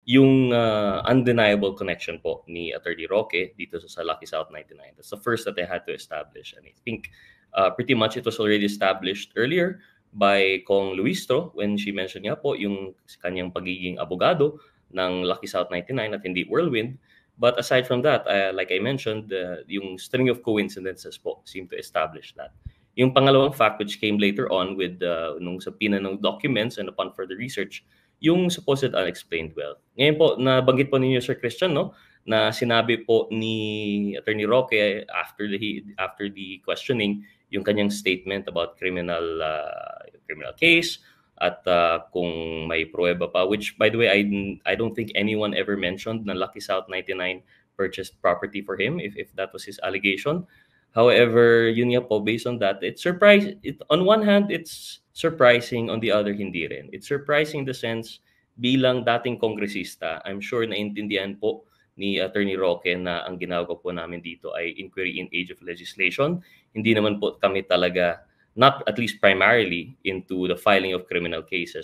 yung undeniable connection po ni Attorney Roque dito sa Lucky South 99. That's the first that I had to establish. And I think pretty much it was already established earlier by Kong Luistro when she mentioned nga po yung kanyang pagiging abogado ng Lucky South 99 at hindi Whirlwind. But aside from that, like I mentioned, yung string of coincidences po seem to establish that. Yung pangalawang fact which came later on with nung sa ng documents and upon further research, yung supposed unexplained wealth. Ngayon po, nabanggit po ninyo, Sir Christian, no, na sinabi po ni Attorney Roque after the questioning, yung kanyang statement about criminal case at kung may pruweba pa, which by the way, I don't think anyone ever mentioned na Lucky South 99 purchased property for him if that was his allegation. However, yun nga po, based on that, on one hand, it's surprising, on the other, hindi rin. It's surprising in the sense, bilang dating kongresista, I'm sure naintindihan po ni Attorney Roque na ang ginagawa po namin dito ay inquiry in age of legislation. Hindi naman po kami talaga, not at least primarily, into the filing of criminal cases,